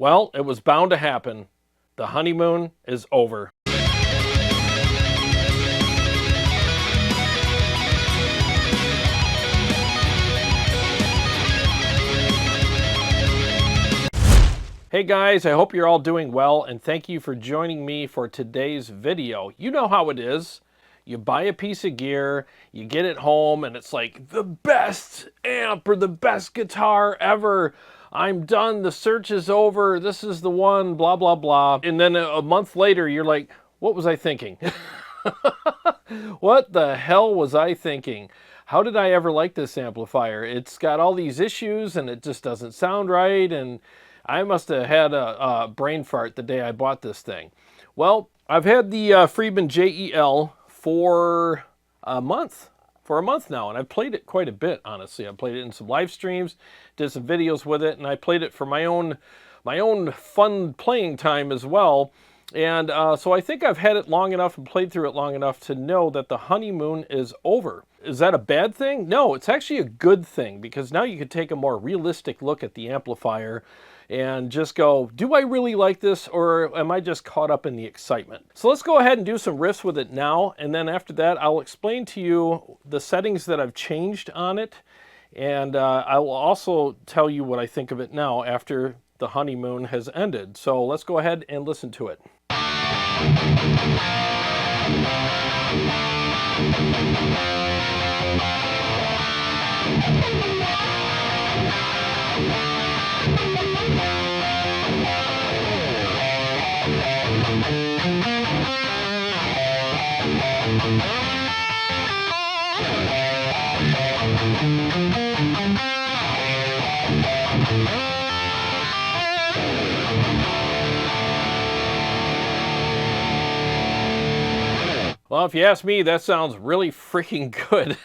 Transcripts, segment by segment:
Well, it was bound to happen. The honeymoon is over. Hey guys, I hope you're all doing well, and thank you for joining me for today's video. You know how it is. You buy a piece of gear, you get it home, and it's like the best amp or the best guitar ever. I'm done, the search is over, this is the one, blah, blah, blah. And then a month later, you're like, what was I thinking? What the hell was I thinking? How did I ever like this amplifier? It's got all these issues, and it just doesn't sound right, and I must have had a brain fart the day I bought this thing. Well, I've had the Friedman JEL for a month now, and I've played it quite a bit, honestly. I played it in some live streams, did some videos with it, and I played it for my own fun playing time as well. And so I think I've had it long enough and played through it long enough to know that the honeymoon is over. Is that a bad thing? No, it's actually a good thing, because now you can take a more realistic look at the amplifier and just go, do I really like this, or am I just caught up in the excitement? So let's go ahead and do some riffs with it now, and then after that I'll explain to you the settings that I've changed on it, and I will also tell you what I think of it now after the honeymoon has ended. So let's go ahead and listen to it. Well, if you ask me, that sounds really freaking good.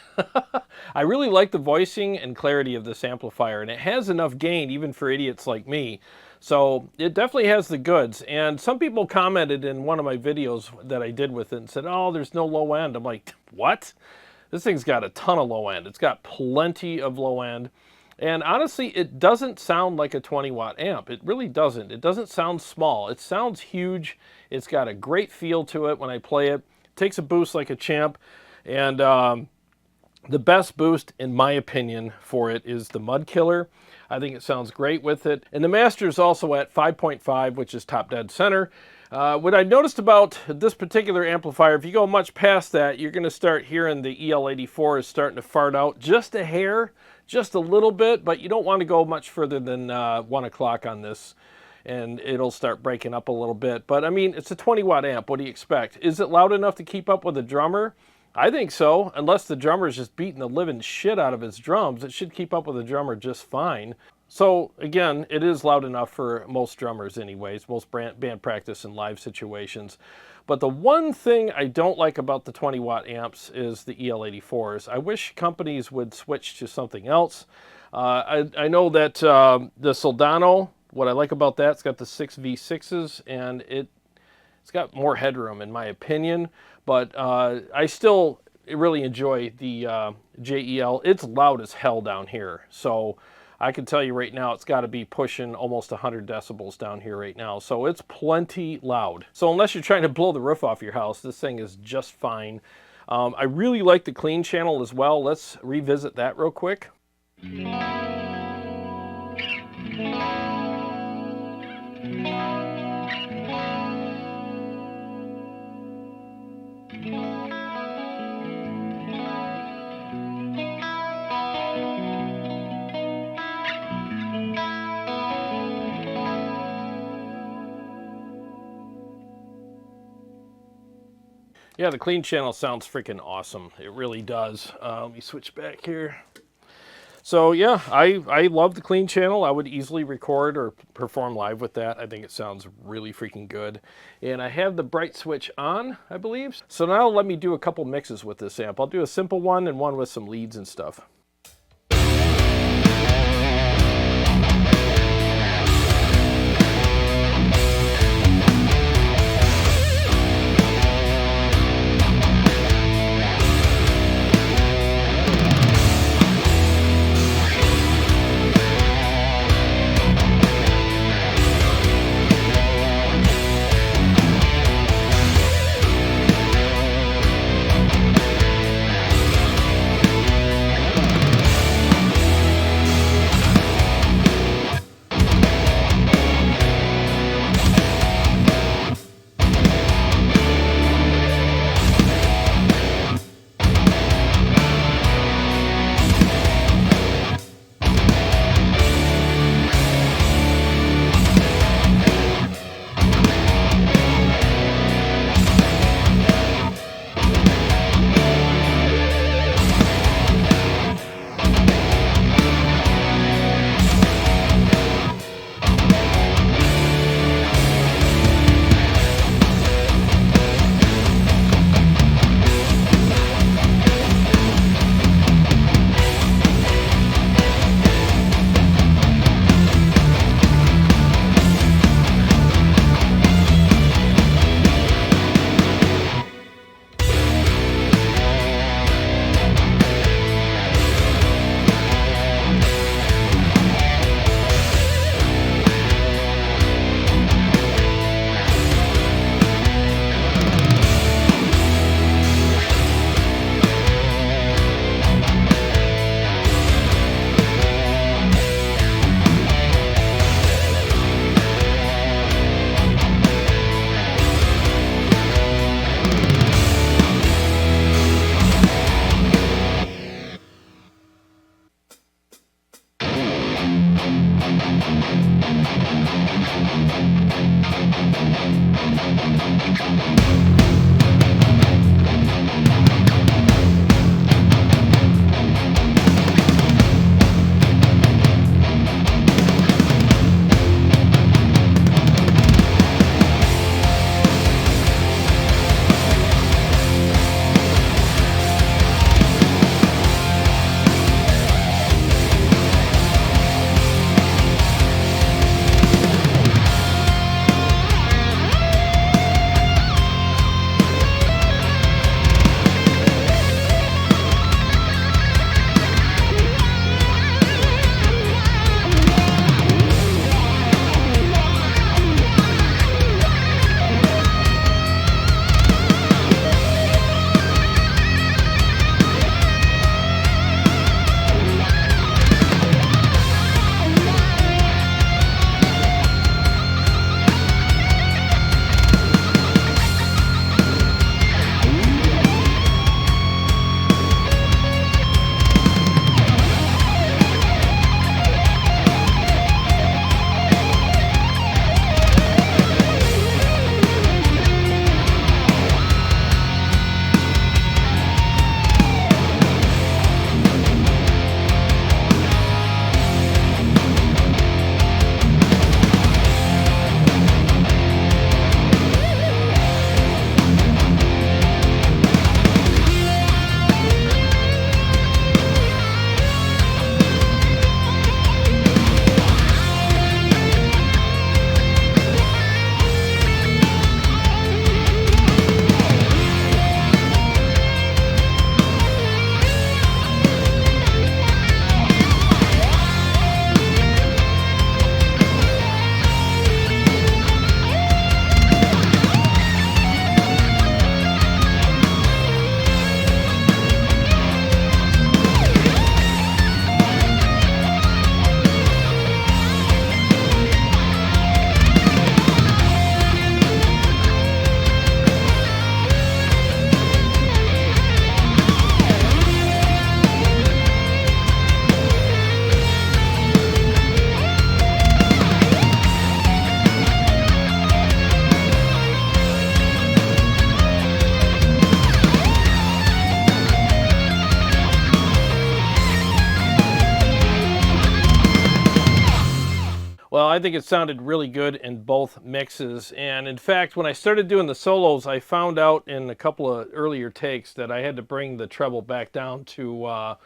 I really like the voicing and clarity of this amplifier, and it has enough gain even for idiots like me. So it definitely has the goods. And some people commented in one of my videos that I did with it and said, oh, there's no low end. I'm like, what? This thing's got a ton of low end. It's got plenty of low end. And honestly, it doesn't sound like a 20-watt amp. It really doesn't. It doesn't sound small. It sounds huge. It's got a great feel to it when I play it. Takes a boost like a champ, and the best boost, in my opinion, for it is the Mud Killer. I think it sounds great with it. And the master is also at 5.5, which is top dead center. What I noticed about this particular amplifier, if you go much past that, you're going to start hearing the EL84 is starting to fart out just a hair, just a little bit, but you don't want to go much further than 1 o'clock on this, and it'll start breaking up a little bit. But I mean, it's a 20-watt amp. What do you expect? Is it loud enough to keep up with the drummer? I think so. Unless the drummer is just beating the living shit out of his drums, it should keep up with the drummer just fine. So again, it is loud enough for most drummers anyways, most band practice and live situations. But the one thing I don't like about the 20-watt amps is the EL84s. I wish companies would switch to something else. I know that the Soldano, what I like about that, it's got the 6V6s, and it's got more headroom in my opinion, but I still really enjoy the JEL. It's loud as hell down here, so I can tell you right now it's got to be pushing almost 100 decibels down here right now, so it's plenty loud. So unless you're trying to blow the roof off your house, this thing is just fine. I really like the clean channel as well. Let's revisit that real quick. Yeah, the clean channel sounds freaking awesome. It really does. Let me switch back here. So yeah, I love the clean channel. I would easily record or perform live with that. I think it sounds really freaking good. And I have the bright switch on, I believe. So now let me do a couple mixes with this amp. I'll do a simple one and one with some leads and stuff. Well, I think it sounded really good in both mixes. And in fact, when I started doing the solos, I found out in a couple of earlier takes that I had to bring the treble back down to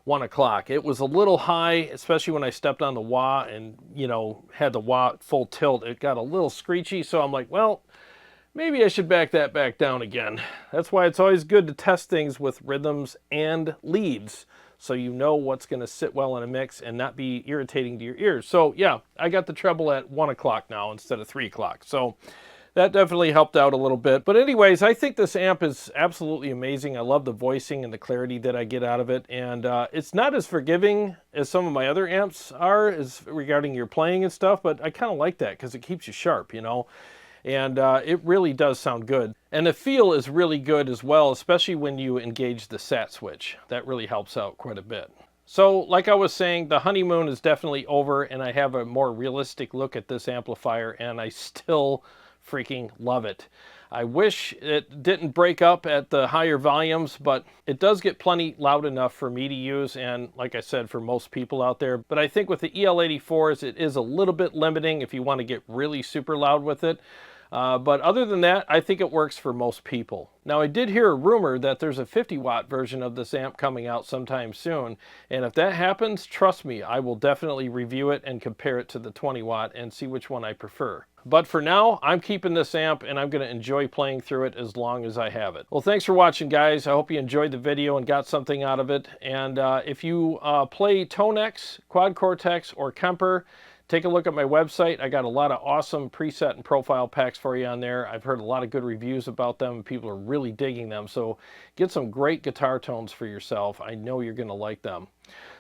1 o'clock. It was a little high, especially when I stepped on the wah and, you know, had the wah full tilt. It got a little screechy, so I'm like, well, maybe I should back that back down again. That's why it's always good to test things with rhythms and leads, so you know what's going to sit well in a mix and not be irritating to your ears. So yeah, I got the treble at 1 o'clock now instead of 3 o'clock. So that definitely helped out a little bit. But anyways, I think this amp is absolutely amazing. I love the voicing and the clarity that I get out of it. And it's not as forgiving as some of my other amps are as regarding your playing and stuff, but I kind of like that because it keeps you sharp, you know. And it really does sound good. And the feel is really good as well, especially when you engage the sat switch. That really helps out quite a bit. So like I was saying, the honeymoon is definitely over, and I have a more realistic look at this amplifier, and I still freaking love it. I wish it didn't break up at the higher volumes, but it does get plenty loud enough for me to use, and like I said, for most people out there. But I think with the EL84s, it is a little bit limiting if you want to get really super loud with it. But other than that, I think it works for most people. Now, I did hear a rumor that there's a 50-watt version of this amp coming out sometime soon, and if that happens, trust me, I will definitely review it and compare it to the 20-watt and see which one I prefer. But for now, I'm keeping this amp, and I'm going to enjoy playing through it as long as I have it. Well, thanks for watching, guys. I hope you enjoyed the video and got something out of it. And if you play ToneX, Quad Cortex, or KEMPER, take a look at my website. I got a lot of awesome preset and profile packs for you on there. I've heard a lot of good reviews about them. People are really digging them. So get some great guitar tones for yourself. I know you're going to like them.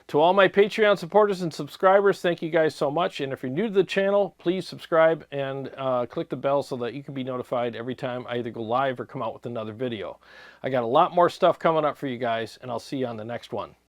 To all my Patreon supporters and subscribers, thank you guys so much. And if you're new to the channel, please subscribe and click the bell so that you can be notified every time I either go live or come out with another video. I got a lot more stuff coming up for you guys, and I'll see you on the next one.